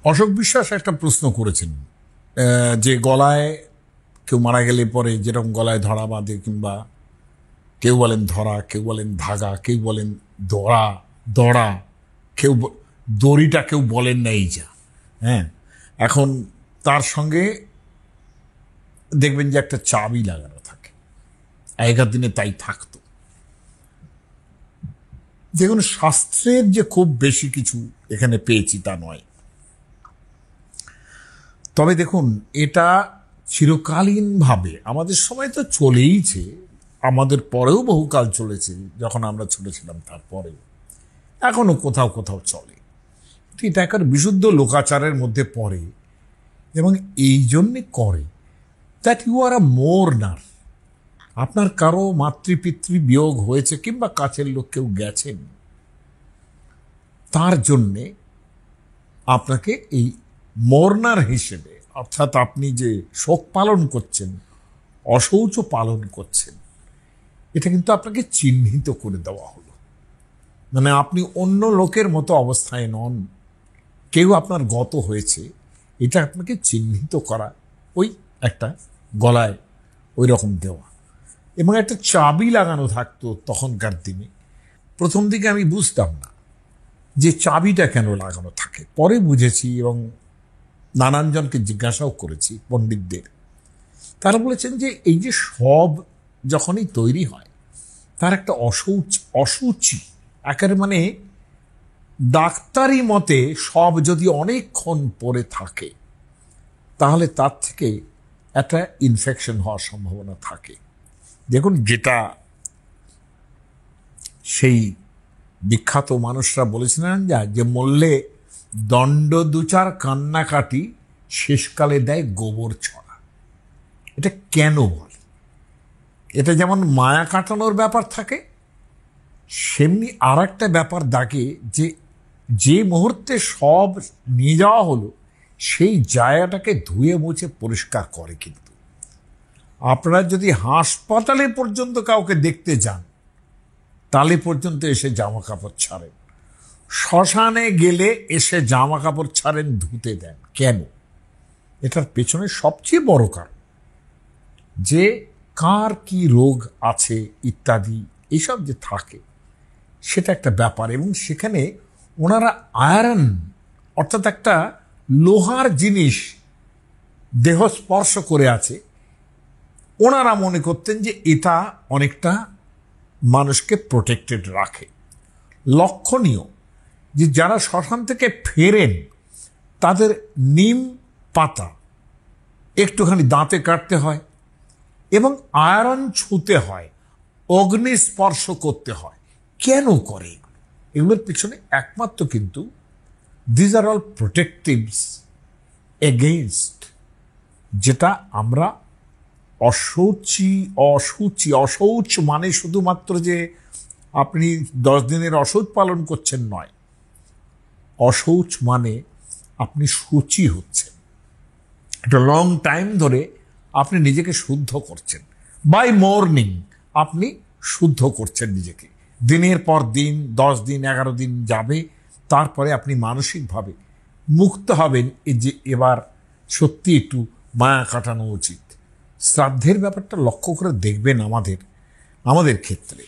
অশোক বিশ্বাস একটা প্রশ্ন করেছেন যে গলায় কেউ মারা গেলে পরে যেরকম গলায় ধরা বাঁধে, কিংবা কেউ বলেন ধরা, কেউ বলেন ধাগা, কেউ বলেন দড়া দড়া, কেউ দড়িটা কেউ বলেন না এই যা। হ্যাঁ, এখন তার সঙ্গে দেখবেন যে একটা চাবি লাগানো থাকে, আগেকার দিনে তাই থাকতো। দেখুন, শাস্ত্রের যে খুব বেশি কিছু এখানে পেয়েছি তা নয়, তবে দেখুন এটা চিরকালীনভাবে আমাদের সময় তো চলেইছে, আমাদের পরেও বহুকাল চলেছে, যখন আমরা ছোট ছিলাম তারপরেও এখনো কোথাও কোথাও চলে। এটা একটা বিশুদ্ধ লোকাচারের মধ্যে পড়ে, এবং এই জন্যে করে দ্যাট ইউ আর আ মোর্নার। আপনার কারো মাতৃপিতৃ বিয়োগ হয়েছে, কিংবা কাছের লোক কেউ গেছেন, তার জন্যে আপনাকে এই মোর্নার হিসেবে, অর্থাৎ আপনি যে শোক পালন করছেন, অশৌচ পালন করছেন, এটা কিন্তু আপনাকে চিহ্নিত করে দেওয়া হলো। মানে আপনি অন্য লোকের মতো অবস্থায় নন, কেউ আপনার গত হয়েছে, এটা আপনাকে চিহ্নিত করা, ওই একটা গলায় ওই রকম দেওয়া, এবং একটা চাবি লাগানো থাকতো তখনকার দিনে। প্রথম দিকে আমি বুঝতাম না যে চাবিটা কেন লাগানো থাকে, পরে বুঝেছি, এবং নানানজনকে জিজ্ঞাসাও করেছি পণ্ডিতদের। তারা বলেছেন যে এই যে সব যখনই তৈরি হয়, তার একটা অসুচি একেবারে, মানে ডাক্তারি মতে সব যদি অনেকক্ষণ পরে থাকে, তাহলে তার থেকে একটা ইনফেকশন হওয়ার সম্ভাবনা থাকে। দেখুন, যেটা সেই বিখ্যাত মানুষরা বলেছিলেন যে মরলে দণ্ড দুচার কান্নাকাটি, শেষকালে দেয় গোবর ছড়া। এটা কেন বলে? এটা যেমন মায়া কাটানোর ব্যাপার থাকে, সেমনি আর একটা ব্যাপার থাকে, যে মুহূর্তে সব নিয়ে যাওয়া হলো, সেই জায়গাটাকে ধুয়ে মুছে পরিষ্কার করে। কিন্তু আপনারা যদি হাসপাতালে পর্যন্ত কাউকে দেখতে যান, তালে পর্যন্ত এসে জামা কাপড় ছাড়েন, শ্মশানে গেলে এসে জামা কাপড় ছাড়েন, ধুতে দেন। কেন? এটার পেছনে সবচেয়ে বড় কারণ যে কার কি রোগ আছে ইত্যাদি এইসব যে থাকে, সেটা একটা ব্যাপার। এবং সেখানে ওনারা আয়রন, অর্থাৎ একটা লোহার জিনিস দেহ স্পর্শ করে আছে, ওনারা মনে করতেন যে এটা অনেকটা মানুষকে প্রোটেক্টেড রাখে। লক্ষণীয় যে যারা শ্মশান থেকে ফেরেন, তাদের নিম পাতা একটুখানি দাঁতে কাটতে হয়, এবং আয়রন ছুঁতে হয়, অগ্নি স্পর্শ করতে হয়। কেন করে এগুলোর পিছনে? একমাত্র কিন্তু দিজ আর অল প্রোটেক্টিভস এগেইনস্ট, যেটা আমরা অশৌচ মানে শুধুমাত্র যে আপনি 10 দিনের অশৌচ পালন করছেন নয়, অশৌচ মানে আপনি শুচি হচ্ছেন, একটা লং টাইম ধরে আপনি নিজেকে শুদ্ধ করছেন। বাই মর্নিং আপনি শুদ্ধ করছেন নিজেকে, দিনের পর দিন, 10 দিন 11 দিন যাবে, তারপরে আপনি মানসিকভাবে মুক্ত হবেন যে এবার সত্যি একটু মায়া কাটানো উচিত। শ্রাদ্ধের ব্যাপারটা লক্ষ্য করে দেখবেন আমাদের ক্ষেত্রে,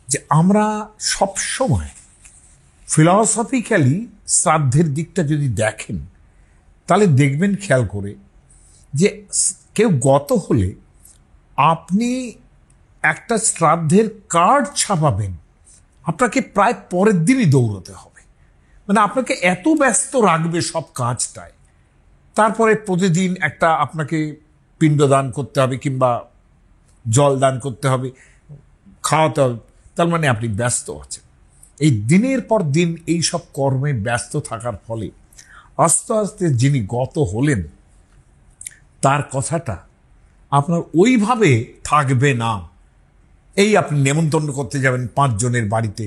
যে আমরা সবসময় ফিলসফিক্যালি শ্রাদ্ধের দিকটা যদি দেখেন, তাহলে দেখবেন খেয়াল করে যে কেউ গত হলে আপনি একটা শ্রাদ্ধের কার্ড ছাপাবেন, আপনাকে প্রায় পরের দিনই দৌড়তে হবে। মানে আপনাকে এত ব্যস্ত রাখবে সব কাজটায়। তারপরে প্রতিদিন একটা আপনাকে পিণ্ডদান করতে হবে, কিংবা জল দান করতে হবে, খাওয়াতে হবে, তার মানে আপনি ব্যস্ত আছেন। এই দিনের পর দিন এই সব কর্মে ব্যস্ত থাকার ফলে আস্তে আস্তে যিনি গত হলেন, তার কথাটা আপনার ওইভাবে থাকবে না। এই আপনি নেমন্তন্ন করতে যাবেন 5 জনের বাড়িতে,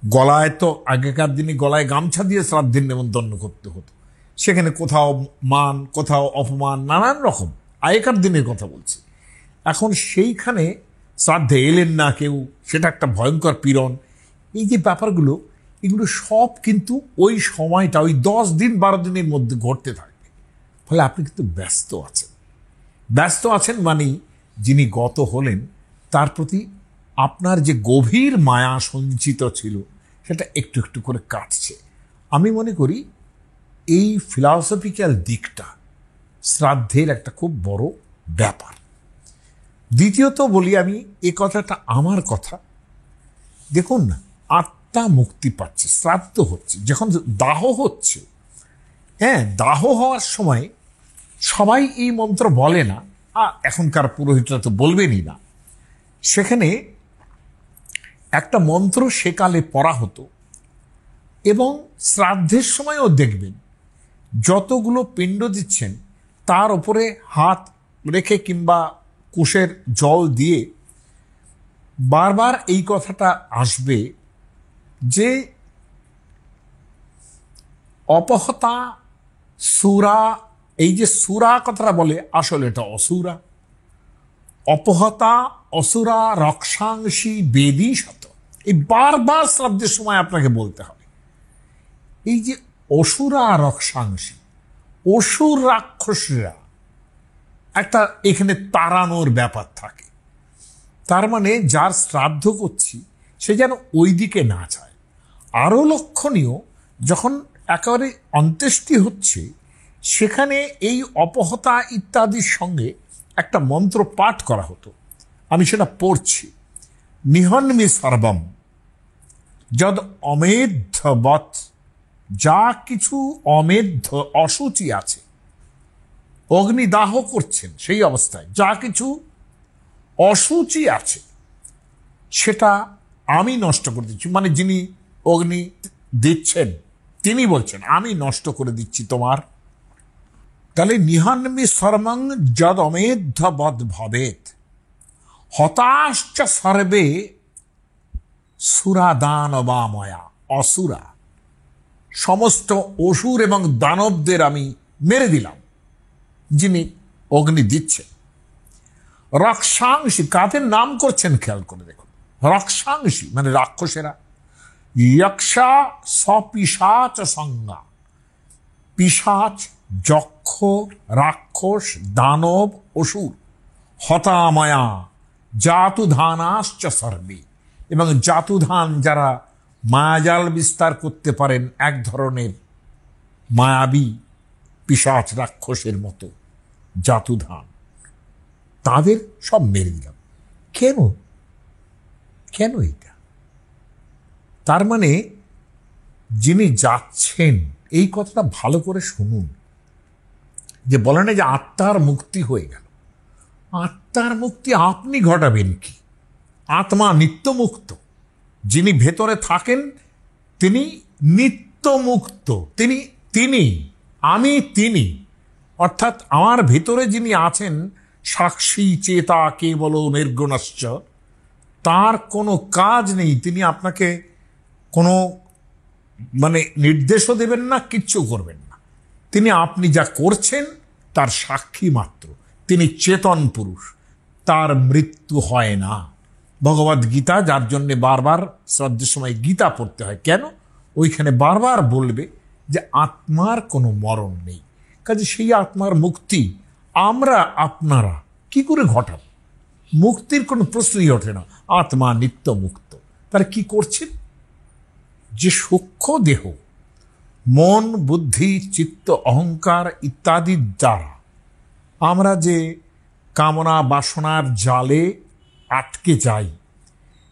গলায় তো আগেকার দিনে গলায় গামছা দিয়ে শ্রাদ্ধের নেমন্তন্ন করতে হতো, সেখানে কোথাও মান, কোথাও অপমান, নানান রকম। আগেকার দিনের কথা বলছি। এখন সেইখানে শ্রাদ্ধে এলেন না কেউ, সেটা একটা ভয়ঙ্কর পীড়ন। এই যে ব্যাপারগুলো, এগুলো সব কিন্তু ওই সময়টা ওই 10 দিন 12 দিনের মধ্যে ঘটতে থাকবে। ফলে আপনি কিন্তু ব্যস্ত আছেন মানে যিনি গত হলেন তার প্রতি আপনার যে গভীর মায়া সঞ্চিত ছিল সেটা একটু একটু করে কাটছে। আমি মনে করি এই ফিলসফিক্যাল দিকটা শ্রাদ্ধের একটা খুব বড় ব্যাপার। দ্বিতীয়ত বলি আমি, এ কথাটা আমার কথা, দেখুন না, আত্মা মুক্তি পাচ্ছে, শ্রাদ্ধ হচ্ছে, যখন দাহ হচ্ছে, হ্যাঁ, দাহ হওয়ার সময় সবাই এই মন্ত্র বলে না, এখনকার পুরোহিতরা তো বলবেনই না। সেখানে একটা মন্ত্র সেকালে পড়া হতো, এবং শ্রাদ্ধের সময়ও দেখবেন যতগুলো পিণ্ড দিচ্ছেন তার উপরে হাত রেখে কিংবা কুশের জল দিয়ে বারবার এই কথাটা আসবে যে অপহতা সুরা, এই যে সুরা কথাটা বলে আসলে এটা অসুরা, অপহতা অসুরা রক্ষাংশী বেদী শত, এই বারবার শ্রাদ্ধের সময় আপনাকে বলতে হবে। এই যে অসুরা রক্ষাংশী, অসুর রাক্ষসরা একটা এখানে তাড়ানোর ব্যাপার থাকে। তার মানে যার শ্রাদ্ধ করছি সে যেন ওই দিকে না যায়। আরও লক্ষণীয়, যখন একেবারে অন্ত্যেষ্টি হচ্ছে সেখানে এই অপহতা ইত্যাদির সঙ্গে একটা মন্ত্র পাঠ করা হতো, আমি সেটা পড়ছি। নিহন্মি সর্বম যদ অমেধ্যবৎ, যা কিছু অমেধ্য অসুচি আছে, অগ্নিদাহ করছেন সেই অবস্থায় যা কিছু অসুচি আছে সেটা আমি নষ্ট করে দিচ্ছি। মানে যিনি অগ্নি দিচ্ছেন তিনি বলছেন আমি নষ্ট করে দিচ্ছি তোমার। তাহলে নিহান্মি সর্বং যদ অমেধ্যবৎ ভবেত হতাশ্চ সর্বে সুরা দানবাময়া, অসুরা সমস্ত অসুর এবং দানবদের আমি মেরে দিলাম যিনি অগ্নি দিচ্ছেন। রক্ষাংশী, কাদের নাম করছেন খেয়াল করে দেখুন, রক্ষাংশী মানে রাক্ষসেরা, যক্ষা সপিশাচ সংজ্ঞা, পিশাচ, যক্ষ, রাক্ষস, দানব, অসুর, হতাময়া জাতুধানাশ্চ সর্বে, এবং জাতুধান যারা মায়াজাল বিস্তার করতে পারেন, এক ধরনের মায়াবী পিশাচ রাক্ষসের মতো জাতুধান, তাদের সব মেরে দিলাম। কেন কেন এটা? তার মানে যিনি যাচ্ছেন এই কথাটা ভালো করে শুনুন, যে বলে না যে আত্মার মুক্তি হয়ে গেল। আত্মার মুক্তি আপনি ঘটাবেন কি? আত্মা নিত্যমুক্ত, যিনি ভেতরে থাকেন তিনি নিত্যমুক্ত, তিনি অর্থাৎ আমার ভেতরে যিনি আছেন সাক্ষী চেতা কেবল নির্গুণশ্চ, তার কোনো কাজ নেই, তিনি আপনাকে কোনো মানে নির্দেশও দেবেন না, কিচ্ছু করবেন না, তিনি আপনি যা করছেন তার সাক্ষী মাত্র। তিনি চেতন পুরুষ, তার মৃত্যু হয় না। ভগবদ গীতা, যার জন্য বারবার শ্রাদ্ধের সময় গীতা পড়তে হয়, কেন? ওইখানে বারবার বলবে যে আত্মার কোনো মরণ নেই। কাজে সেই আত্মার মুক্তি আমরা আপনারা কি করে ঘটাব? মুক্তির কোনো প্রশ্নই ওঠে না, আত্মা নিত্য মুক্ত। তারা কি করছেন? যে সূক্ষ্ম দেহ, মন, বুদ্ধি, চিত্ত, অহংকার ইত্যাদির দ্বারা আমরা যে কামনা বাসনার জালে আটকে যাই,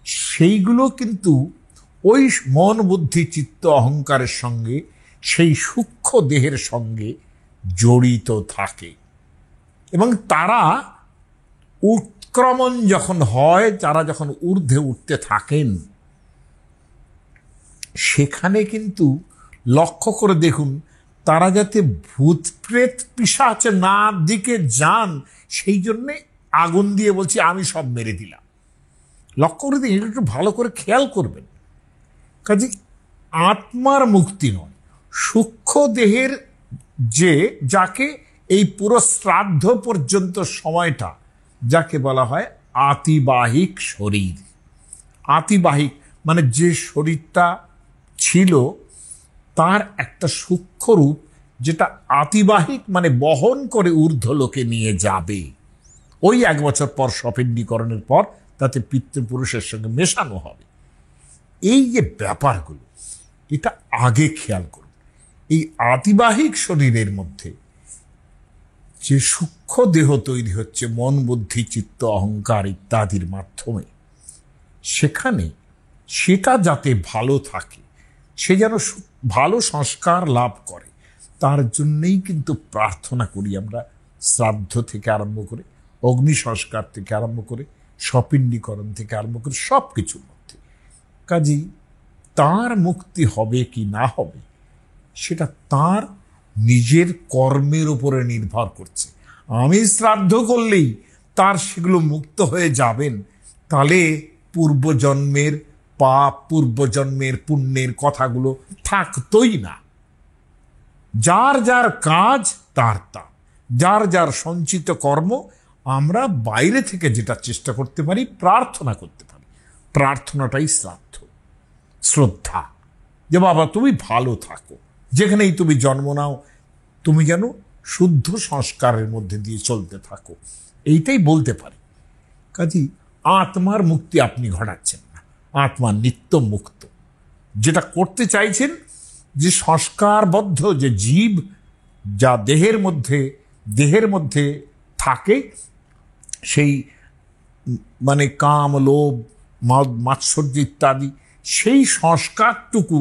সেইগুলো কিন্তু ওই মন, বুদ্ধি, চিত্ত, অহংকারের সঙ্গে, সেই সূক্ষ্ম দেহের সঙ্গে জড়িত থাকে। এবং তারা উৎক্রমণ যখন হয়, তারা যখন ঊর্ধ্বে উঠতে থাকেন, সেখানে কিন্তু লক্ষ্য করে দেখুন, তারা যাতে ভূত প্রেত পিশাচ না দিকে যান, সেই জন্যে আগুন দিয়ে বলছি আমি সব মেরে দিলাম। লক্ষ্য করে দিন, একটু ভালো করে খেয়াল করবেন। কাজে আত্মার মুক্তি নয়, সূক্ষ্ম দেহের যে, যাকে এই পুরো শ্রাদ্ধ পর্যন্ত সময়টা যাকে বলা হয় আতিবাহিক শরীর। আতিবাহিক মানে যে শরীরটা ছিল তার একটা সূক্ষ্ম রূপ, যেটা আতিবাহিক মানে বহন করে ঊর্ধ্বলোকে নিয়ে যাবে। ওই 1 বছর পর সপিণ্ডীকরণের পর তাতে পিতৃপুরুষের সঙ্গে মেশানো হবে। এই যে ব্যাপারগুলো, এটা আগে খেয়াল করুন। এই আতিবাহিক শরীরের মধ্যে যে সূক্ষ্ম দেহ তৈরি হচ্ছে মন, বুদ্ধি, চিত্ত, অহংকার ইত্যাদির মাধ্যমে, সেখানে সেটা যাতে ভালো থাকে, সে যেন ভালো সংস্কার লাভ করে, তার জন্যেই কিন্তু প্রার্থনা করি আমরা। শ্রাদ্ধ থেকে আরম্ভ করে, অগ্নি সংস্কার থেকে আরম্ভ করে, সপিণ্ডীকরণ থেকে আরম্ভ করে সব কিছুর মধ্যে। কাজেই তার মুক্তি হবে কি না হবে সেটা তার নিজের কর্মের উপরে নির্ভর করছে। আমি শ্রাদ্ধ করলেই তার সেগুলো মুক্ত হয়ে যাবেন, তাহলে পূর্বজন্মের পাপ, পূর্বজন্মের পুণ্যের কথাগুলো থাকতোই না। যার যার কাজ তার তা, যার যার সঞ্চিত কর্ম, আমরা বাইরে থেকে যেটা চেষ্টা করতে পারি, প্রার্থনা করতে পারি। প্রার্থনাটাই শ্রাদ্ধ, শ্রদ্ধা, যে বাবা তুমি ভালো থাকো, যেখানেই তুমি জন্ম নাও, তুমি যেন শুদ্ধ সংস্কারের মধ্যে দিয়ে চলতে থাকো, এইটাই বলতে পারি। কাজেই আত্মার মুক্তি আপনি ঘটাচ্ছেন না, আত্মা নিত্য মুক্ত। যেটা করতে চাইছেন, যে সংস্কারবদ্ধ যে জীব যা দেহের মধ্যে থাকে, সেই মানে কাম, লোভ, মাৎসর্য ইত্যাদি, সেই সংস্কারটুকু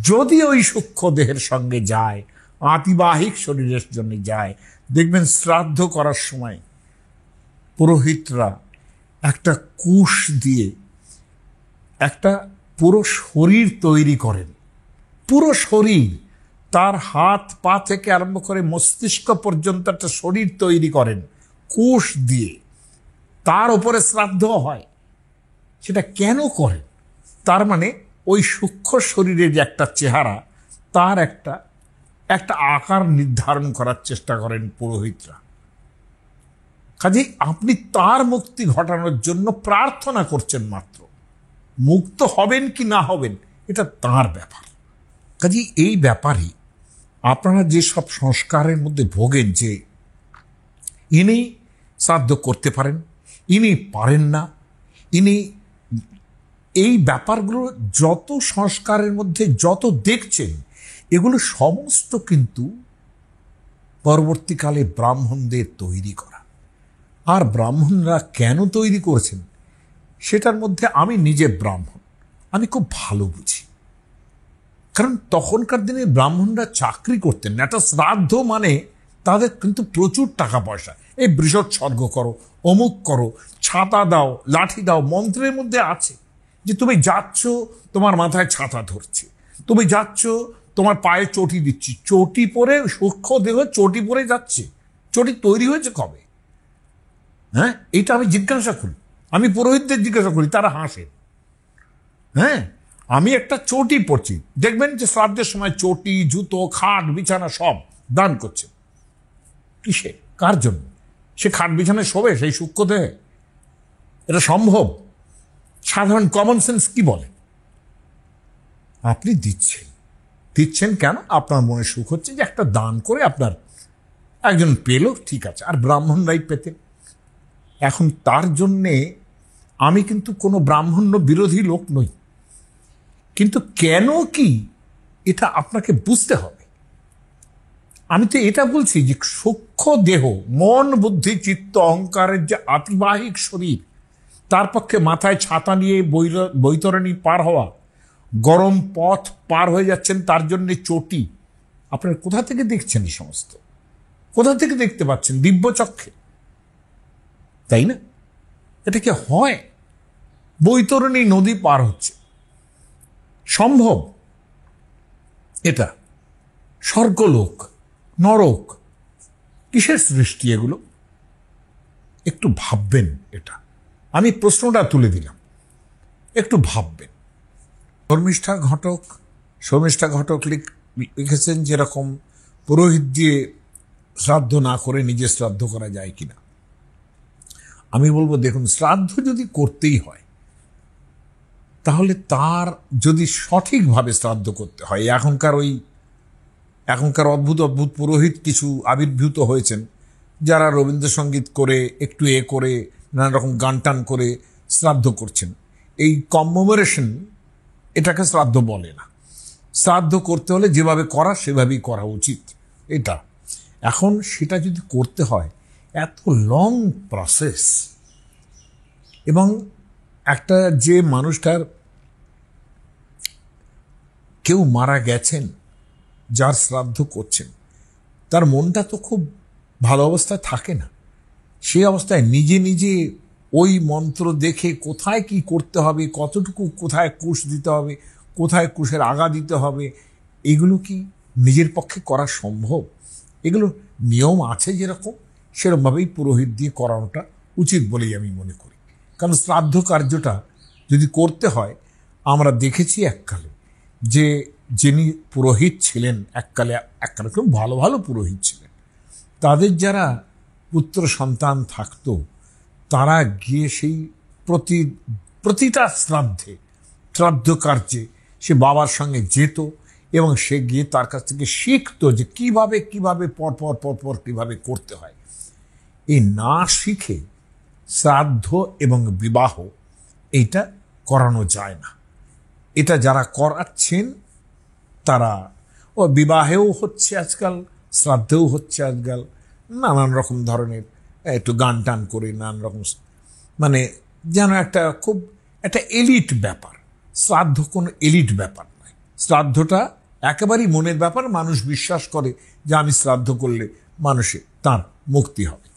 যদি ওই সূক্ষ্ম দেহের সঙ্গে যায়, আতিবাহিক শরীরের জন্য যায়, দেখবেন শ্রাদ্ধ করার সময় পুরোহিতরা একটা কুশ দিয়ে একটা পুরো শরীর তৈরি করেন। পুরো শরীর, তার হাত পা থেকে আরম্ভ করে মস্তিষ্ক পর্যন্ত একটা শরীর তৈরি করেন কুশ দিয়ে, তার উপরে শ্রাদ্ধ হয়। সেটা কেন করেন? তার মানে ওই সূক্ষ্ম শরীরের যে একটা চেহারা, তার একটা আকার নির্ধারণ করার চেষ্টা করেন পুরোহিতরা। কাজেই আপনি তার মুক্তি ঘটানোর জন্য প্রার্থনা করছেন মাত্র। মুক্ত হবেন কি না হবেন এটা তার ব্যাপার। কাজেই এই ব্যাপারে আপনারা যে সব সংস্কারের মধ্যে ভোগেন, যে ইনি শ্রাদ্ধ করতে পারেন, ইনি পারেন না, ইনি, এই ব্যাপারগুলো যত সংস্কারের মধ্যে যত দেখছেন, এগুলো সমস্ত কিন্তু পরবর্তীকালে ব্রাহ্মণদের তৈরি করা। আর ব্রাহ্মণরা কেন তৈরি করেছেন সেটার মধ্যে আমি নিজে ব্রাহ্মণ, আমি খুব ভালো বুঝি। কারণ তখনকার দিনে ব্রাহ্মণরা চাকরি করতেন না। একটা শ্রাদ্ধ মানে তাদের কিন্তু প্রচুর টাকা পয়সা। এই বৃষৎসর্গ করো, অমুক করো, ছাতা দাও, লাঠি দাও, মন্ত্রের মধ্যে আছে যে তুমি যাচ্ছ, তোমার মাথায় ছাতা ধরছে, তুমি যাচ্ছ, তোমার পায়ে চটি দিচ্ছি, চটি পরে, সূক্ষ্ম দেহ চটি পরে যাচ্ছে। চটি তৈরি হয়েছে কবে? হ্যাঁ, এটা আমি জিজ্ঞাসা করি, আমি পুরোহিতদের জিজ্ঞাসা করি, তারা হাসেন। হ্যাঁ, আমি একটা চটি পরছি, দেখবেন যে শ্রাদ্ধের সময় চটি, জুতো, খাট, বিছানা সব দান করছে। কিসে, কার জন্য? সে খাট বিছানায় শোবে সেই সূক্ষ্ম দেহে? এটা সম্ভব? সাধারণ কমন সেন্স কি বলে? আপনি দিচ্ছেন কেন? আপনার মনে সুখ হচ্ছে যে একটা দান করে আপনার একজন পেল, ঠিক আছে। আর ব্রাহ্মণরাই পেতেন। এখন তার জন্যে আমি কিন্তু কোনো ব্রাহ্মণ্য বিরোধী লোক নই, কিন্তু কেন কি এটা আপনাকে বুঝতে হবে। আমি তো এটা বলছি যে সূক্ষ্ম দেহ, মন, বুদ্ধি, চিত্ত, অহংকারের যে আতিবাহিক শরীর, তার পক্ষে মাথায় ছাতা নিয়ে বৈতরণী পার হওয়া, গরম পথ পার হয়ে যাচ্ছেন, তার জন্য চটি। আপনারা কোথা থেকে দেখছেন এই সমস্ত? কোথা থেকে দেখতে পাচ্ছেন? দিব্য চক্ষে, তাই না? এটা কি হয়? বৈতরণী নদী পার হচ্ছে, সম্ভব? এটা স্বর্গলোক, নরক, কিসের সৃষ্টি এগুলো? একটু ভাববেন। এটা আমি প্রশ্নটা তুলে দিলাম, একটু ভাববেন। শর্মিষ্ঠা ঘটক লিখেছেন যেরকম পুরোহিত দিয়ে শ্রাদ্ধ না করে নিজে শ্রাদ্ধ করা যায় কিনা। আমি বলবো, দেখুন, শ্রাদ্ধ যদি করতেই হয়, তাহলে তার যদি সঠিকভাবে শ্রাদ্ধ করতে হয়, এখনকার অদ্ভুত অদ্ভুত পুরোহিত কিছু আবির্ভূত হয়েছেন, যারা রবীন্দ্রসঙ্গীত করে একটু করে নানা রকম গান টান করে শ্রাদ্ধ করছেন। এই কমেমোরেশন, এটাকে শ্রাদ্ধ বলে না। শ্রাদ্ধ করতে হলে যেভাবে করা সেভাবেই করা উচিত। এটা এখন সেটা যদি করতে হয়, এত লং প্রসেস, এবং একটা যে মানুষটার কেউ মারা গেছেন, যার শ্রাদ্ধ করছেন, তার মনটা তো খুব ভালো অবস্থায় থাকে না। সেই অবস্থায় নিজে নিজে ওই মন্ত্র দেখে কোথায় কি করতে হবে, কতটুকু কোথায় কুশ দিতে হবে, কোথায় কুশের আগা দিতে হবে, এগুলো কি নিজের পক্ষে করা সম্ভব? এগুলো নিয়ম আছে যেরকম, সেরকমভাবেই পুরোহিত দিয়ে করানোটা উচিত বলেই আমি মনে করি। কারণ শ্রাদ্ধ কার্যটা যদি করতে হয়, আমরা দেখেছি এককালে যে যিনি পুরোহিত ছিলেন, এককালে খুব ভালো ভালো পুরোহিত ছিলেন, তাদের যারা পুত্র সন্তান থাকতো, তারা গিয়ে সেই প্রতিটা শ্রাদ্ধ কার্যে সে বাবার সঙ্গে যেত, এবং সে গিয়ে তার কাছ থেকে শিখতো যে কিভাবে কিভাবে পরপর কিভাবে করতে হয়। এই না শিখে শ্রাদ্ধ এবং বিবাহ এইটা করানো যায় না। এটা যারা করাচ্ছেন তারা বিবাহেও হচ্ছে আজকাল, শ্রাদ্ধেও হচ্ছে আজকাল, নানান রকম ধরনের একটু গান টান করে নানান রকম, মানে যেন একটা এলিট ব্যাপার। শ্রাদ্ধ কোনো এলিট ব্যাপার নয়। শ্রাদ্ধটা একেবারেই মনের ব্যাপার। মানুষ বিশ্বাস করে যে আমি শ্রাদ্ধ করলে তার মুক্তি হবে,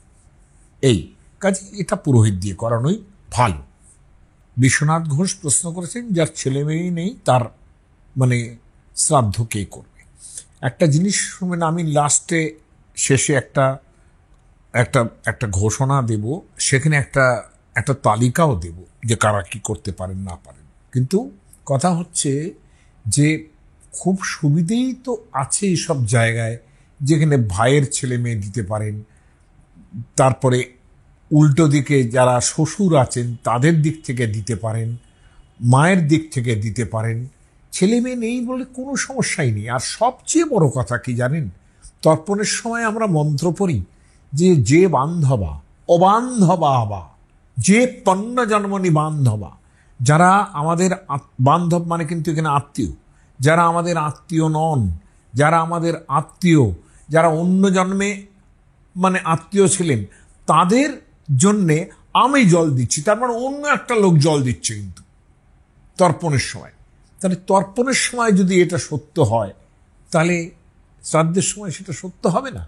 এই কাজে এটা পুরোহিত দিয়ে করানোই ভালো। বিশ্বনাথ ঘোষ প্রশ্ন করেছেন, যার ছেলে মেয়েই নেই, তার শ্রাদ্ধ কে করবে? একটা জিনিস শুনবেন, আমি শেষে একটা ঘোষণা দেব, সেখানে একটা তালিকাও দেব যে কারা কি করতে পারেন না পারেন। কিন্তু কথা হচ্ছে যে খুব সুবিধেই তো আছে এইসব জায়গায়, যেখানে ভাইয়ের ছেলে মেয়ে দিতে পারেন, তারপরে উল্টো দিকে যারা শ্বশুর আছেন তাদের দিক থেকে দিতে পারেন, মায়ের দিক থেকে দিতে পারেন। ছেলে মেয়ে নেই বলে কোনো সমস্যাই নেই। আর সবচেয়ে বড় কথা কি জানেন, তর্পণের সময় আমরা মন্ত্র পড়ি যে বান্ধবা অবান্ধবা আবা, যে পণ্য জন্মনি বান্ধবা, যারা আমাদের বান্ধব মানে কিন্তু এখানে আত্মীয়, যারা আমাদের আত্মীয় নন, যারা আমাদের আত্মীয়, যারা অন্য জন্মে আত্মীয় ছিলেন, তাদের জন্যে আমি জল দিচ্ছি, তার মানে অন্য একটা লোক জল দিচ্ছে কিন্তু তর্পণের সময়। তাহলে তর্পণের সময় যদি এটা সত্য হয়, তাহলে শ্রাদ্ধের সময় সেটা সত্য হবে না।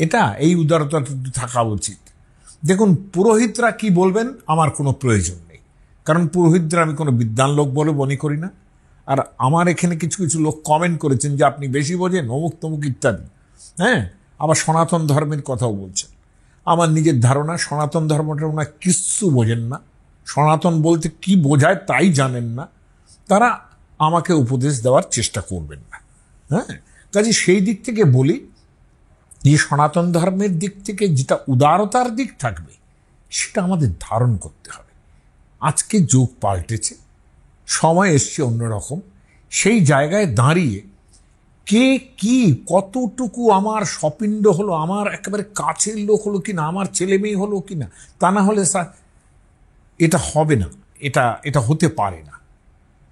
এটা এই উদারতা থাকা উচিত। দেখুন, পুরোহিতরা কি বলবেন আমার কোনো প্রয়োজন নেই, কারণ পুরোহিতরা আমি কোনো বিদ্বান লোক বলে মনে করি না। আর আমার এখানে কিছু কিছু লোক কমেন্ট করেছেন যে আপনি বেশি বোঝেন, অমুক তমুক ইত্যাদি। হ্যাঁ, আবার সনাতন ধর্মের কথাও বলছেন। আমার নিজের ধারণা, সনাতন ধর্মটা ওনারা কিচ্ছু বোঝেন না। সনাতন বলতে কি বোঝায় তাই জানেন না। তারা আমাকে উপদেশ দেওয়ার চেষ্টা করবেন না। হ্যাঁ, কাজে সেই দিক থেকে বলি যে সনাতন ধর্মের দিক থেকে যেটা উদারতার দিক থাকবে, সেটা আমাদের ধারণ করতে হবে। আজকে যুগ পাল্টেছে, সময় এসছে অন্যরকম। সেই জায়গায় দাঁড়িয়ে কে কি কতটুকু আমার সপিণ্ড হলো, আমার একেবারে কাছের লোক হলো কিনা, আমার ছেলে মেয়ে হলো কিনা, তা না হলে এটা হবে না, এটা হতে পারে না।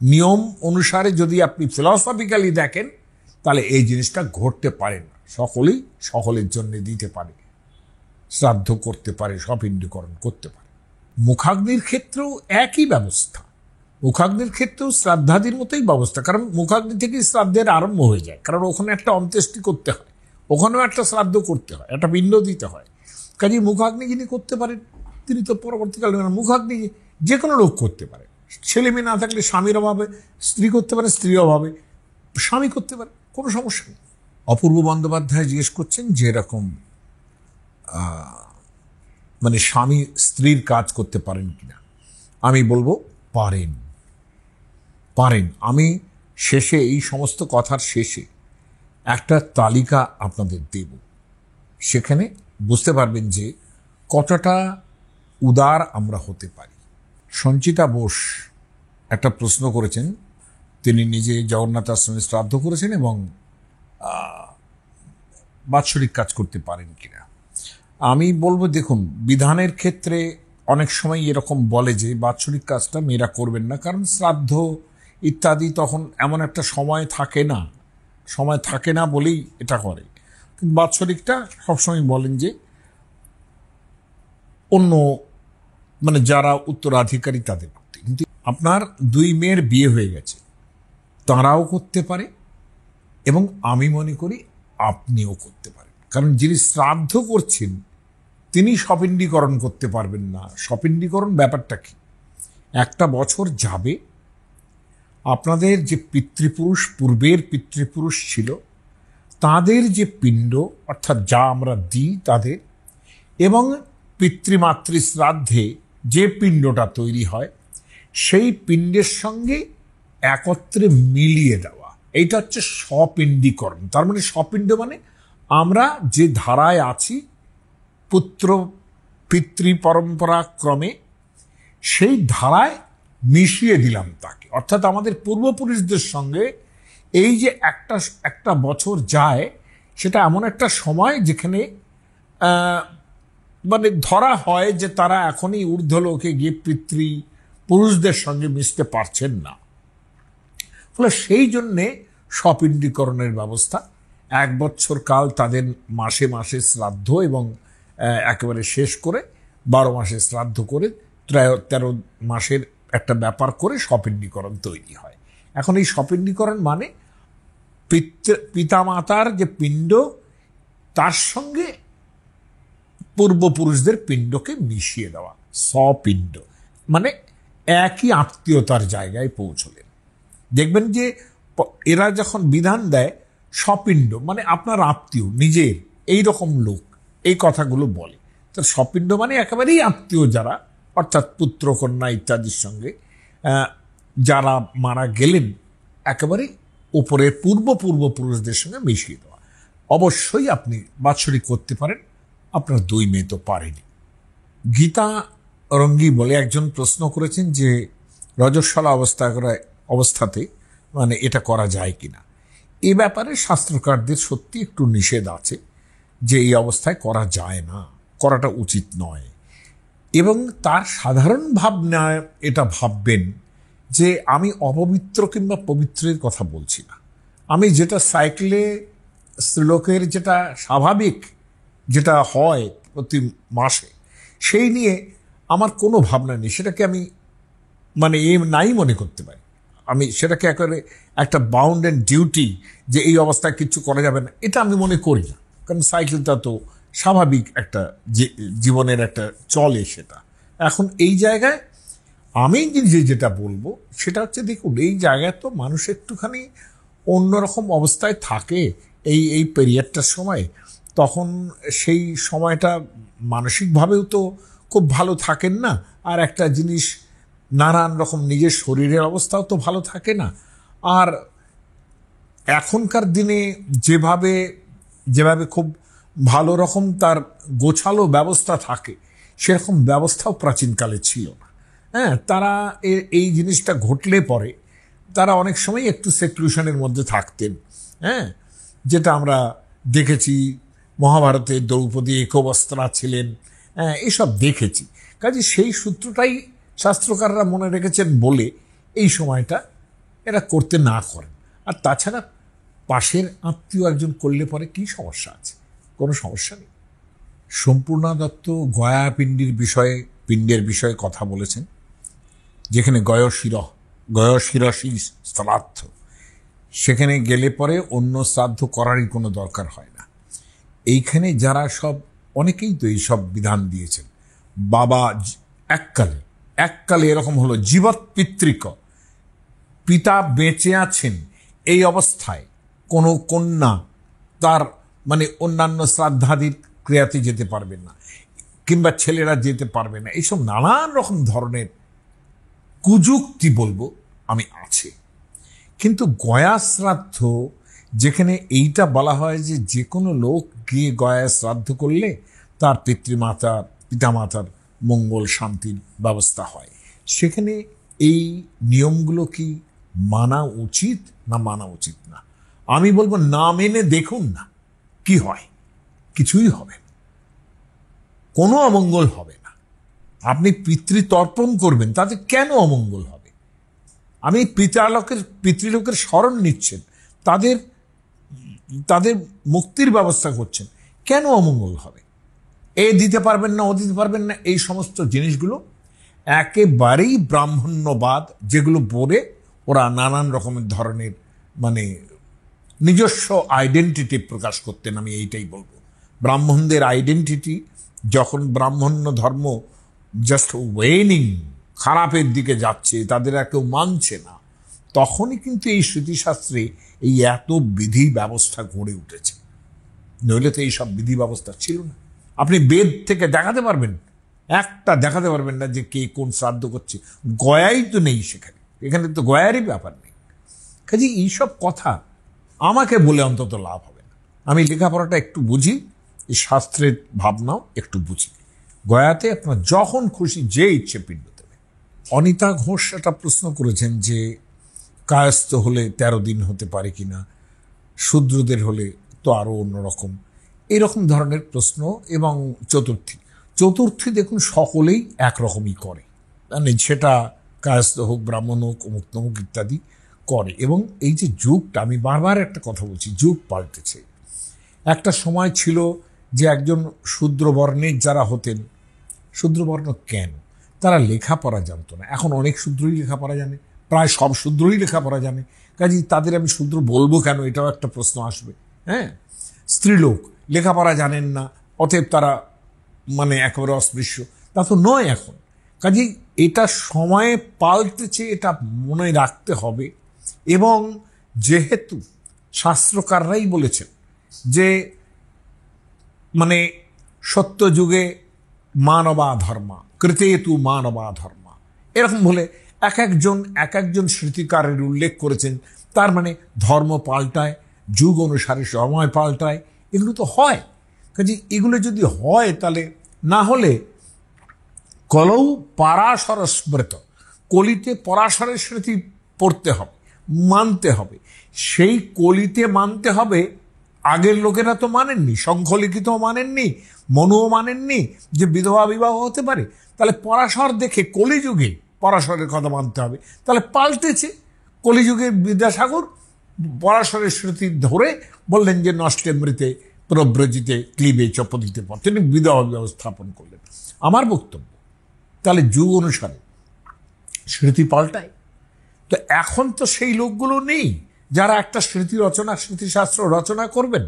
নিয়ম অনুসারে যদি আপনি ফিলসফিক্যালি দেখেন, তাহলে এই জিনিসটা ঘটতে পারে না। সকলেই সকলের জন্য দিতে পারে, শ্রাদ্ধ করতে পারে, সপিণ্ডকরণ করতে পারে। মুখাগ্নির ক্ষেত্রেও একই ব্যবস্থা। মুখাগ্নির ক্ষেত্রেও শ্রাদ্ধাদির মতোই ব্যবস্থা, কারণ মুখাগ্নি থেকেই শ্রাদ্ধের আরম্ভ হয়ে যায়। কারণ ওখানে একটা অন্ত্যেষ্টি করতে হয়, ওখানেও একটা শ্রাদ্ধ করতে হয়, একটা পিণ্ড দিতে হয়। কাজে মুখাগ্নি যিনি করতে পারেন, তিনি তো পরবর্তীকালে মুখাগ্নি যে কোনো লোক করতে পারে। ছেলে মেয়ে না থাকলে স্বামীর অভাবে স্ত্রী করতে পারে, স্ত্রীর অভাবে স্বামী করতে পারে, কোনো সমস্যা নেই। অপূর্ব বন্দ্যোপাধ্যায় জিজ্ঞেস করছেন যে এরকম স্বামী স্ত্রীর কাজ করতে পারেন কিনা। আমি বলবো পারেন। আমি শেষে, এই সমস্ত কথার শেষে একটা তালিকা আপনাদের দেব, সেখানে বুঝতে পারবেন যে কতটা উদার আমরা হতে পারি। সঞ্চিতা বোস একটা প্রশ্ন করেছেন, তিনি নিজে জগন্নাথ আশ্রমে শ্রাদ্ধ করেছেন এবং বাৎসরিক কাজ করতে পারেন কিনা। আমি বলবো, দেখুন, বিধানের ক্ষেত্রে অনেক সময় এরকম বলে যে বাৎসরিক কাজটা মেয়েরা করবেন না, কারণ শ্রাদ্ধ ইত্যাদি তখন এমন একটা সময় থাকে না বলেই এটা করে। কিন্তু বাৎসরিকটা সবসময় বলেন যে অন্য মানে যারা উত্তরাধিকারী তাদের করতে। কিন্তু আপনার দুই মেয়ের বিয়ে হয়ে গেছে, তারাও করতে পারে এবং আমি মনে করি আপনিও করতে পারেন, কারণ যিনি শ্রাদ্ধ করছেন তিনি স্বপিণ্ডীকরণ করতে পারবেন না। স্বপিণ্ডীকরণ ব্যাপারটা কি, একটা বছর যাবে, আপনাদের যে পিতৃপুরুষ, পূর্বের পিতৃপুরুষ ছিল, তাদের যে পিণ্ড অর্থাৎ যা আমরা দিই তাদের, এবং পিতৃমাতৃ শ্রাদ্ধে যে পিণ্ডটা তৈরি হয় সেই পিণ্ডের সঙ্গে একত্রে মিলিয়ে দেওয়া, এইটা হচ্ছে স্বপিণ্ডীকরণ। তার মানে স্বপিণ্ড মানে আমরা যে ধারায় আছি পুত্র পিতৃ পরম্পরা ক্রমে, সেই ধারায় মিশিয়ে দিলাম তাকে। অর্থাৎ আমাদের পূর্বপুরুষদের সঙ্গে এই যে একটা বছর যায়, সেটা এমন একটা সময় যেখানে মানে ধরা হয় যে তারা এখনই ঊর্ধ্বলোকে গিয়ে পুরুষদের সঙ্গে মিশতে পারছেন না। ফলে সেই জন্যে স্বপিণ্ডীকরণের ব্যবস্থা। 1 বছর কাল তাদের মাসে মাসে শ্রাদ্ধ এবং একেবারে শেষ করে 12 মাসে শ্রাদ্ধ করে 13 মাসের একটা ব্যাপার করে স্বপিণ্ডীকরণ তৈরি হয়। এখন এই স্বপিণ্ডীকরণ মানে পিতামাতার যে পিণ্ড তার সঙ্গে পূর্বপুরুষদের পিণ্ডকে মিশিয়ে দেওয়া, স্বপিণ্ড মানে একই আত্মীয়তার জায়গায় পৌঁছলেন। দেখবেন যে এরা যখন বিধান দেয় স্বপিণ্ড মানে আপনার আত্মীয়, নিজের এই রকম লোক, এই কথাগুলো বলে। তো স্বপিণ্ড মানে একেবারেই আত্মীয় যারা, অর্থাৎ পুত্র কন্যা ইত্যাদির সঙ্গে যারা মারা গেলেন, একেবারেই উপরের পূর্বপুরুষদের সঙ্গে মিশিয়ে দেওয়া। অবশ্যই আপনি বাৎসরিক করতে পারেন, আপনার 2 মেয়ে তো পারেনি। গীতা রঙ্গি বলে একজন প্রশ্ন করেছেন যে রজস্বলা অবস্থাতে মানে এটা করা যায় কিনা। এ ব্যাপারে শাস্ত্রকারদের সত্যি একটু নিষেধ আছে যে এই অবস্থায় করা যায় না, করাটা উচিত নয়। এবং তার সাধারণ ভাবনা এটা ভাববেন যে আমি অপবিত্র কিংবা পবিত্রের কথা বলছি না, আমি যেটা সাইকেলে স্ত্রীলোকের যেটা স্বাভাবিক যেটা হয় প্রতি মাসে, সেই নিয়ে আমার কোনো ভাবনা নেই। সেটাকে আমি মানে নাই মনে করতে পারি। আমি সেটাকে একেবারে একটা বাউন্ড অ্যান্ড ডিউটি যে এই অবস্থায় কিছু করা যাবে না, এটা আমি মনে করি না। কারণ সাইকেলটা তো স্বাভাবিক একটা জীবনের একটা চলে সেটা। এখন এই জায়গায় আমি যেটা বলবো সেটা হচ্ছে, দেখুন, এই জায়গায় তো মানুষ একটুখানি অন্যরকম অবস্থায় থাকে এই পিরিয়ডটার সময়। তখন সেই সময়টা মানসিকভাবেও তো খুব ভালো থাকেন না, আর একটা জিনিস নানান রকম নিজের শরীরের অবস্থাও তো ভালো থাকে না। আর এখনকার দিনে যেভাবে খুব ভালো রকম তার গোছালো ব্যবস্থা থাকে, সেরকম ব্যবস্থাও প্রাচীনকালে ছিল না। হ্যাঁ, তারা এই জিনিসটা ঘটলে পরে তারা অনেক সময় একটু সেক্লুশনের মধ্যে থাকতেন। হ্যাঁ, যেটা আমরা দেখেছি মহাভারতে দ্রৌপদী একবস্ত্রা ছিলেন, হ্যাঁ, এসব দেখেছি। কাজে সেই সূত্রটাই শাস্ত্রকাররা মনে রেখেছেন বলে এই সময়টা এরা করতে না করেন। আর তাছাড়া পাশের আত্মীয় একজন করলে পরে কি সমস্যা আছে? কোনো সমস্যা নেই। সম্পূর্ণা দত্ত গয়া পিণ্ডের বিষয়ে কথা বলেছেন, যেখানে গয়শিরসি শ্রাদ্ধ, সেখানে গেলে পরে অন্য শ্রাদ্ধ করারই কোনো দরকার হয় না। এইখানে যারা অনেকেই তো এইসব বিধান দিয়েছেন। বাবা এককালে এরকম হলো, জীবৎ পিতৃক, পিতা বেঁচে আছেন, এই অবস্থায় কোনো কন্যা তার মানে অন্যান্য শ্রাদ্ধাদির ক্রিয়াতে যেতে পারবেন না, কিংবা ছেলেরা যেতে পারবে না। এইসব নানান রকম ধরনের কুযুক্তি বলবো আমি আছে। কিন্তু গয়া শ্রাদ্ধ, যেখানে এইটা বলা হয় যে কোনো লোক গিয়ে গয়া শ্রাদ্ধ করলে তার পিতামাতার মঙ্গল শান্তির ব্যবস্থা হয়, সেখানে এই নিয়মগুলো কি মানা উচিত না মানা উচিত না? আমি বলবো না মেনে দেখুন না কি হয়। কিছুই হবে না, কোনো অমঙ্গল হবে না। আপনি পিতৃতর্পণ করবেন, তাতে কেন অমঙ্গল হবে? আমি পিতৃলোকের স্মরণ নিচ্ছেন, তাদের তাদের মুক্তির ব্যবস্থা করছেন, কেন অমঙ্গল হবে? এ দিতে পারবেন না, ও দিতে পারবেন না, এই সমস্ত জিনিসগুলো একেবারেই ব্রাহ্মণ্যবাদ, যেগুলো বলে ওরা নানান রকমের ধরনের মানে নিজস্ব আইডেন্টিটি প্রকাশ করতেন। আমি এইটাই বলবো, ব্রাহ্মণদের আইডেন্টিটি যখন ব্রাহ্মণ্য ধর্ম জাস্ট ওয়েনিং, খারাপের দিকে যাচ্ছে, তাদের আর কেউ মানছে না, তখনই কিন্তু এই স্মৃতিশাস্ত্রে এই এত বিধি ব্যবস্থা গড়ে উঠেছে। নইলে তো এইসব বিধি ব্যবস্থা ছিল না। আপনি বেদ থেকে দেখাতে পারবেন, একটা দেখাতে পারবেন না যে কে কোন শ্রাদ্ধ করছে। গয়াই তো নেই সেখানে, এখানে তো গয়ারই ব্যাপার নেই। কাজে এইসব কথা আমাকে বলে অন্তত লাভ হবে না। আমি লেখাপড়াটা একটু বুঝি, এই শাস্ত্রের ভাবনাও একটু বুঝি। গয়াতে আপনার যখন খুশি যে ইচ্ছে পিণ্ড দেবে। অনিতা ঘোষ একটা প্রশ্ন করেছেন যে কায়স্থ হলে 13 দিন হতে পারে কিনা, শূদ্রদের হলে তো আরও অন্যরকম, এরকম ধরনের প্রশ্ন। এবং চতুর্থী দেখুন সকলেই একরকমই করে, মানে সেটা কায়স্থ হোক, ব্রাহ্মণ হোক, অমুক তমুক ইত্যাদি করে। এবং এই যে যুগটা, আমি বারবার একটা কথা বলছি, যুগ পাল্টেছে। একটা সময় ছিল যে একজন শূদ্রবর্ণের যারা হতেন, শূদ্রবর্ণ কেন, তারা লেখাপড়া জানতো না। এখন অনেক শূদ্রই লেখাপড়া জানে, প্রায় সব শূদ্রই লেখাপড়া জানে। কাজেই তাদের আমি শূদ্র বলবো কেন, এটাও একটা প্রশ্ন আসবে। হ্যাঁ, স্ত্রীলোক লেখাপড়া জানেন না, অতএব তারা মানে একেবারে অস্পৃশ্য, তা তো নয় এখন। কাজেই এটা সময়ে পাল্টেছে, এটা মনে রাখতে হবে। এবং যেহেতু শাস্ত্রকাররাই বলেছেন যে মানে সত্য যুগে মানবা ধর্মা কৃতে তু মানবা ধর্মা, এরকম বলে এক একজন স্মৃতিকারের উল্লেখ করেছেন। তার মানে ধর্ম পাল্টায়, যুগ অনুসারে সময় পাল্টায়, এগুলো তো হয়। কাজে এগুলো যদি হয়, তাহলে না হলে কলৌ পারাশর স্মৃত, কলিতে পরাশরের স্মৃতি পড়তে হবে, মানতে হবে। সেই কলিতে মানতে হবে, আগের লোকেরা তো মানেননি, শঙ্খলিখিতও মানেননি, মনুও মানেননি যে বিধবা বিবাহ হতে পারে। তাহলে পরাশর দেখে কলিযুগে পরাশরের কথা মানতে হবে। তাহলে পাল্টেছে, কলিযুগে বিদ্যাসাগর পরাশরের স্মৃতি ধরে বললেন যে নষ্টে মৃতে প্রব্রজিতে ক্লিবে চপদিতে পর, তিনি বিধবা বিবাহ স্থাপন করলেন। আমার বক্তব্য, তাহলে যুগ অনুসারে স্মৃতি পাল্টায়। তো এখন তো সেই লোকগুলো নেই যারা একটা স্মৃতিশাস্ত্র রচনা করবেন।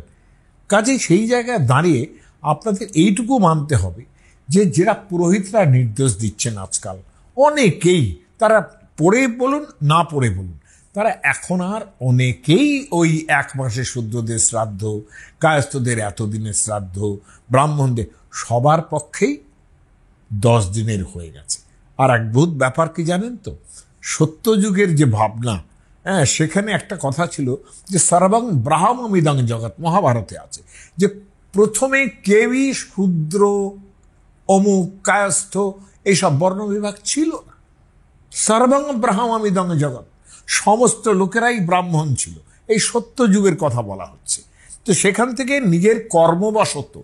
কাজেই সেই জায়গায় দাঁড়িয়ে আপনাদের এইটুকু মানতে হবে যে যারা পুরোহিতরা নির্দেশ দিচ্ছেন আজকাল, অনেকেই, তারা পড়ে বলুন না পড়ে বলুন, তারা এখন আর অনেকেই ওই 1 মাসে শূদ্রদের শ্রাদ্ধ, কায়স্থদের এতদিনের শ্রাদ্ধ, ব্রাহ্মণদের সবার পক্ষেই 10 দিনের হয়ে গেছে। আর অদ্ভুত ব্যাপার কি জানেন তো, সত্যযুগের যে ভাবনা, হ্যাঁ, সেখানে একটা কথা ছিল যে সর্বং ব্রাহ্মমিদং জগৎ, মহাভারতে আছে যে প্রথমে কেউই শূদ্র, অমুক, কায়স্থ এইসব বর্ণবিভাগ ছিল না। সর্বং ব্রাহ্মমিদং জগৎ, সমস্ত লোকেরাই ব্রাহ্মণ ছিল। এই সত্যযুগের কথা বলা হচ্ছে। তো সেখান থেকে নিজের কর্মবশত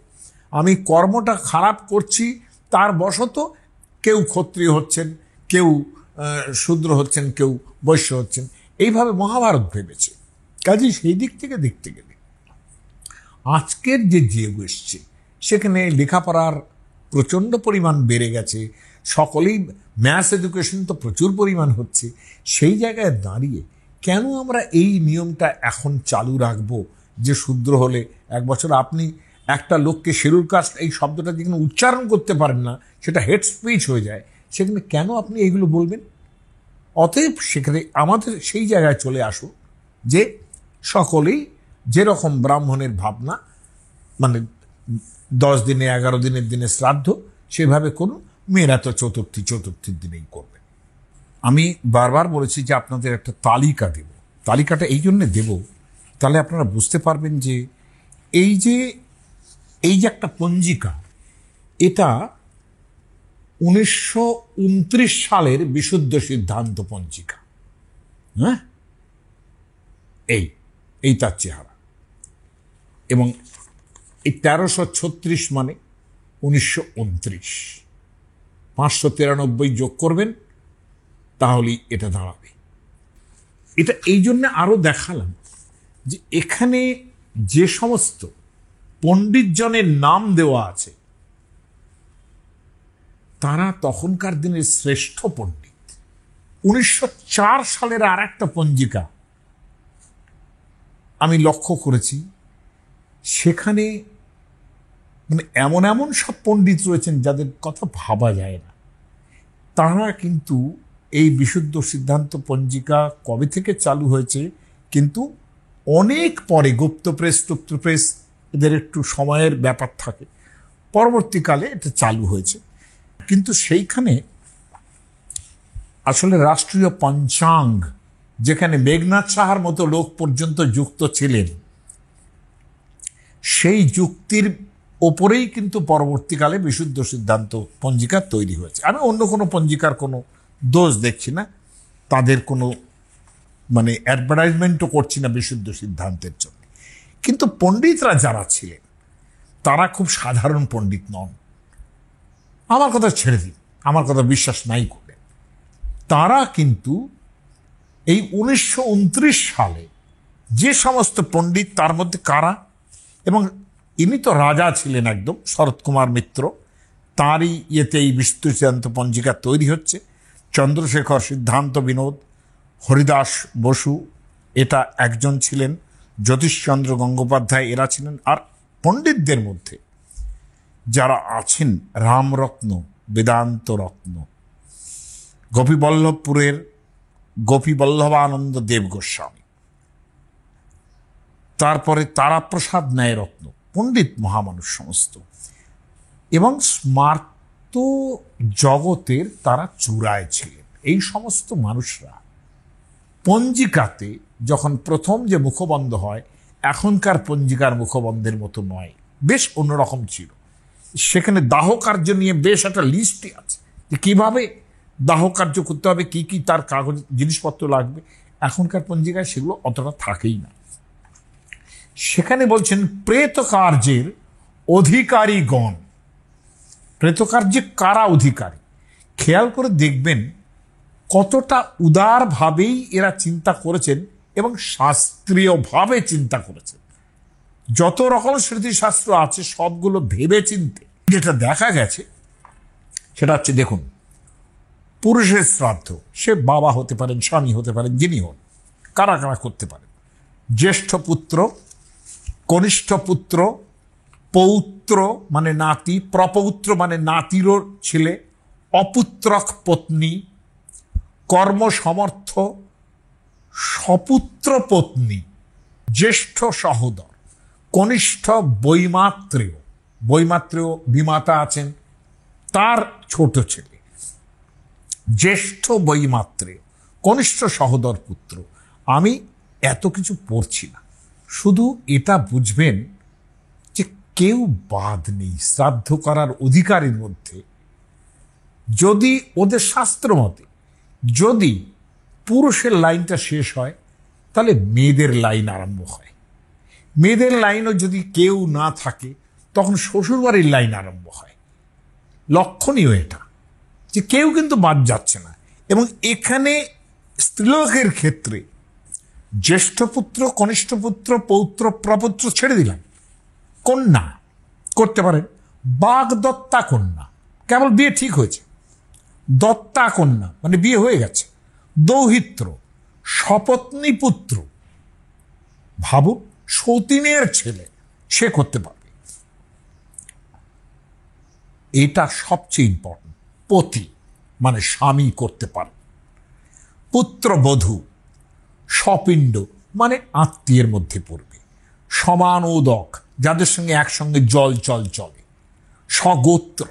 আমি কর্মটা খারাপ করছি, তার বশত কেউ ক্ষত্রিয় হচ্ছেন, কেউ শূদ্র হচ্ছেন, কেউ বৈশ্য হচ্ছেন, এইভাবে মহাভারত ভেবেছে। কাজেই সেই দিক থেকে দেখতে গেলে আজকের যে যুগ এসছে, সেখানে লেখাপড়ার প্রচণ্ড পরিমাণ বেড়ে গেছে, সকলেই ম্যাথস এডুকেশন তো প্রচুর পরিমাণ হচ্ছে। সেই জায়গায় দাঁড়িয়ে কেন আমরা এই নিয়মটা এখন চালু রাখবো যে শূদ্র হলে 1 বছর, আপনি একটা লোককে শিডিউল কাস্ট এই শব্দটা যেখানে উচ্চারণ করতে পারেন না, সেটা হেড স্পিচ হয়ে যায়, সেখানে কেন আপনি এইগুলো বলবেন? অতএব সেখানে আমাদের সেই জায়গায় চলে আসুন যে সকলেই যেরকম ব্রাহ্মণের ভাবনা, মানে 10 দিনে 11 দিনের দিনে শ্রাদ্ধ, সেভাবে করুন। মেয়েরা তো চতুর্থীর দিনেই করবে। আমি বারবার বলেছি যে আপনাদের একটা তালিকা দেব। তালিকাটা এই জন্যে দেব, তাহলে আপনারা বুঝতে পারবেন যে এই যে একটা পঞ্জিকা, এটা 1929 সালের বিশুদ্ধ সিদ্ধান্ত পঞ্জিকা। হ্যাঁ, এই তার চেহারা। এবং এই 1336 মানে 1929, 593 যোগ করবেন তাহলেই এটা দাঁড়াবে। এটা এই জন্য আরো দেখালাম যে এখানে যে সমস্ত পণ্ডিতজনের নাম দেওয়া আছে তারা তখনকার দিনের শ্রেষ্ঠ পণ্ডিত। 1904 সালের আর একটা পঞ্জিকা আমি লক্ষ্য করেছি, সেখানে মানে এমন এমন সব পণ্ডিত রয়েছেন যাদের কথা ভাবা যায় না। তারা কিন্তু এই বিশুদ্ধ সিদ্ধান্ত পঞ্জিকা কবে থেকে চালু হয়েছে, কিন্তু অনেক পরে গুপ্ত প্রেস টুপ্ত প্রেস এদের একটু সময়ের ব্যাপার থাকে, পরবর্তীকালে এটা চালু হয়েছে। কিন্তু সেইখানে আসলে রাষ্ট্রীয় পঞ্চাঙ্গ, যেখানে মেঘনাথ সাহার মতো লোক পর্যন্ত যুক্ত ছিলেন, সেই যুক্তির ওপরেই কিন্তু পরবর্তীকালে বিশুদ্ধ সিদ্ধান্ত পঞ্জিকা তৈরি হয়েছে। আমি অন্য কোনো পঞ্জিকার কোনো দোষ দেখছি না, তাদের কোনো মানে অ্যাডভার্টাইজমেন্টও করছি না বিশুদ্ধ সিদ্ধান্তের জন্য। কিন্তু পণ্ডিতরা যারা ছিলেন তারা খুব সাধারণ পণ্ডিত নন। আমার কথা ছেড়ে দিন, আমার কথা বিশ্বাস নাই করলেন। তারা কিন্তু এই 1929 সালে যে সমস্ত পণ্ডিত, তার মধ্যে কারা, এবং ইনি তো রাজা ছিলেন একদম, শরৎ কুমার মিত্র, তাঁরই ইয়েতে এই বিশুদ্ধ সিদ্ধান্ত পঞ্জিকা তৈরি হচ্ছে। চন্দ্রশেখর সিদ্ধান্ত বিনোদ, হরিদাস বসু এটা একজন ছিলেন, জ্যোতিষচন্দ্র গঙ্গোপাধ্যায় এরা ছিলেন। আর পণ্ডিতদের মধ্যে যারা আছেন, রামরত্ন, বেদান্ত রত্ন, গোপীবল্লভপুরের গোপীবল্লভানন্দ দেব গোস্বামী, তারপরে তারাপ্রসাদ ন্যায়রত্ন, পণ্ডিত মহামানুষ সমস্ত, এবং স্মার্ত জগতের তারা চূড়ায় ছিলেন। এই সমস্ত মানুষরা পঞ্জিকাতে যখন প্রথম যে মুখবন্ধ হয়, এখনকার পঞ্জিকার মুখবন্ধের মতো নয়, বেশ অন্যরকম ছিল। সেখানে দাহ কার্য নিয়ে বেশ একটা লিস্টই আছে যে কীভাবে দাহ কার্য করতে হবে, কি কি তার কাগজ জিনিসপত্র লাগবে। এখনকার পঞ্জিকায় সেগুলো অতটা থাকেই না। সেখানে বলছেন প্রেত কার্যের অধিকারীগণ। প্রেত কার্যে কারা অধিকারী, খেয়াল করে দেখবেন কতটা উদারভাবেই এরা চিন্তা করেছেন এবং শাস্ত্রীয়ভাবে চিন্তা করেছেন। যত রকম স্মৃতিশাস্ত্র আছে সবগুলো ভেবে চিনতে যেটা দেখা গেছে সেটা হচ্ছে, দেখুন, পুরুষের শ্রাদ্ধ, সে বাবা হতে পারেন, স্বামী হতে পারেন, যিনি হন, কারা কারা করতে পারেন। জ্যেষ্ঠ পুত্র, কনিষ্ঠ পুত্র, পৌত্র মানে নাতি, প্রপৌত্র মানে নাতিরও ছেলে, অপুত্রক পত্নী, কর্মসমর্থ, সপুত্র পত্নী, জ্যেষ্ঠ সহোদর, কনিষ্ঠ বৈমাত্রেয়, বৈমাত্রেয় বিমাতা আছেন, তার ছোট ছেলে, জ্যেষ্ঠ বৈমাত্রেয়, কনিষ্ঠ সহোদর পুত্র। আমি এত কিছু পড়ছি না, শুধু এটা বুঝবেন যে কেউ বাদ নেই শ্রাদ্ধ করার অধিকারীর মধ্যে। যদি ওদের শাস্ত্র মতে যদি পুরুষের লাইনটা শেষ হয়, তাহলে মেয়েদের লাইন আরম্ভ হয়। মেয়েদের লাইনও যদি কেউ না থাকে, তখন শ্বশুরবাড়ির লাইন আরম্ভ হয়। লক্ষণীয় এটা যে কেউ কিন্তু বাদ যাচ্ছে না। এবং এখানে স্ত্রীলোকের ক্ষেত্রে জ্যেষ্ঠ পুত্র, কনিষ্ঠ পুত্র, পৌত্র, প্রপুত্র ছেড়ে দিলাম, কন্যা করতে পারেন। বাগদত্তা কন্যা, কেবল বিয়ে ঠিক হয়েছে, দত্তা কন্যা মানে বিয়ে হয়ে গেছে, দৌহিত্র, সপত্নী পুত্র, ভাবুন, সতীনের ছেলে, সে করতে পারবে। এটা সবচেয়ে ইম্পর্টেন্ট। পতি মানে স্বামী করতে পারে। পুত্রবধূ, সপিণ্ড মানে আত্মীয়ের মধ্যে পড়বে। সমানোদক, যাদের সঙ্গে একসঙ্গে জল চল চলে। স্বগোত্র,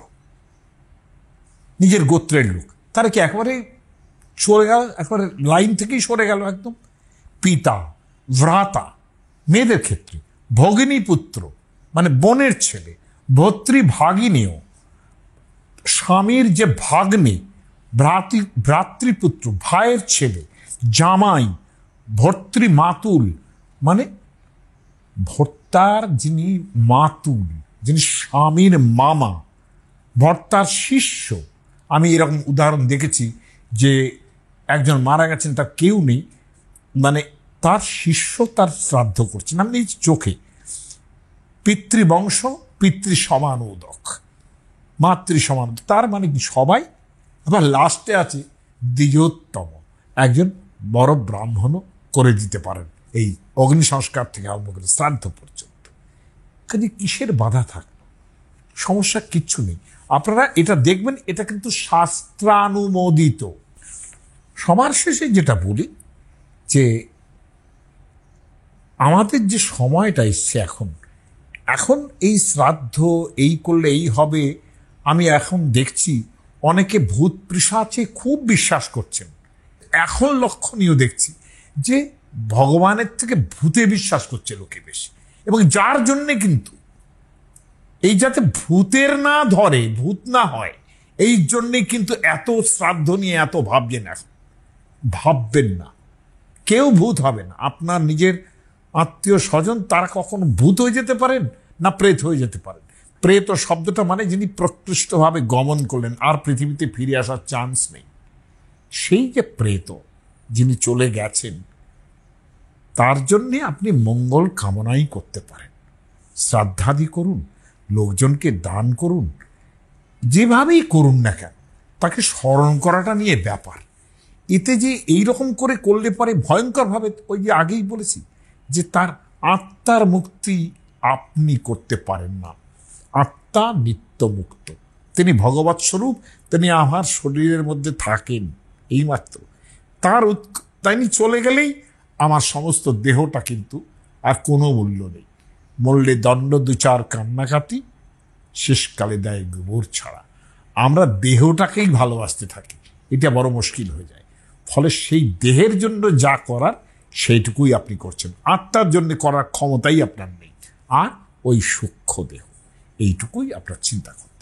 নিজের গোত্রের লোক, তারা কি একেবারে সরে গেল, একেবারে লাইন থেকেই সরে গেল একদম। পিতা, ভ্রাতা মেয়েদের ক্ষেত্রে, ভগিনী পুত্র মানে বোনের ছেলে, ভর্তৃভাগিনীয়, স্বামীর যে ভাগ্নে, ভ্রাতৃপুত্র, ভাইয়ের ছেলে, জামাই, ভর্তৃ মাতুল, মানে ভর্তার যিনি মাতুল, যিনি স্বামীর মামা, ভর্তার শিষ্য। আমি এরকম উদাহরণ দেখেছি যে একজন মারা গেছেন, তার কেউ নেই, মানে তার শিষ্য তার শ্রাদ্ধ করছেন, আমি এই চোখে। পিতৃবংশ পিতৃ সমানোদক, মাতৃ সমানোদক, তার মানে কি সবাই। আবার লাস্টে আছে দ্বিজোত্তম, একজন বড় ব্রাহ্মণও করে দিতে পারেন এই অগ্নি সংস্কার থেকে আরম্ভ করে শ্রাদ্ধ পর্যন্ত। কাজে কিসের বাধা থাকলো? সমস্যা কিচ্ছু নেই। আপনারা এটা দেখবেন, এটা কিন্তু শাস্ত্রানুমোদিত। সবার শেষে যেটা বলি যে আমাদের যে সময়টা এসছে এখন এই শ্রাদ্ধ এই করলে এই হবে। আমি এখন দেখছি অনেকে ভূত পিশাচে খুব বিশ্বাস করছেন। এখন লক্ষণীয় দেখছি যে ভগবানের থেকে ভূতে বিশ্বাস করছে লোকে বেশি, এবং যার জন্যে কিন্তু এই যাতে ভূতের না ধরে, ভূত না হয়, এই জন্যে কিন্তু এত শ্রাদ্ধ নিয়ে এত ভাবছেন। এখন ভাববেন না, কেউ ভূত হবে না। আপনার নিজের আত্মীয় স্বজন তারা কখনো ভূত হয়ে যেতে পারেন না প্রেত হয়ে যেতে পারেন। প্রেত শব্দটা মানে যিনি প্রকৃষ্টভাবে গমন করলেন, আর পৃথিবীতে ফিরে আসার চান্স নেই। সেই যে প্রেত যিনি চলে গেছেন, তার জন্যে আপনি মঙ্গল কামনাই করতে পারেন। শ্রাদ্ধাদি করুন, লোকজনকে দান করুন, যেভাবেই করুন না কেন, তাকে স্মরণ করাটা নিয়ে ব্যাপার। এতে যে এইরকম করে করলে পরে ভয়ঙ্করভাবে, ওই যে আগেই বলেছি যে তার আত্মার মুক্তি আপনি করতে পারেন না। আত্মা নিত্য মুক্ত, তিনি ভগবৎ স্বরূপ, তিনি আমার শরীরের মধ্যে থাকেন এইমাত্র। তিনি চলে গেলেই আমার সমস্ত দেহটা কিন্তু আর কোনো মূল্য নেই। মরলে দণ্ড দু চার কান্নাকাটি, শেষকালে দেয় গোবর ছাড়া। আমরা দেহটাকেই ভালোবাসতে থাকি, এটা বড় মুশকিল হয়ে যায়। ফলে সেই দেহের জন্য যা করার সেইটুকুই আপনি করছেন, আত্মার জন্য করার ক্ষমতাই আপনার নেই। আর ওই সূক্ষ্ম দেহ, এইটুকুই আপনার চিন্তা করুন।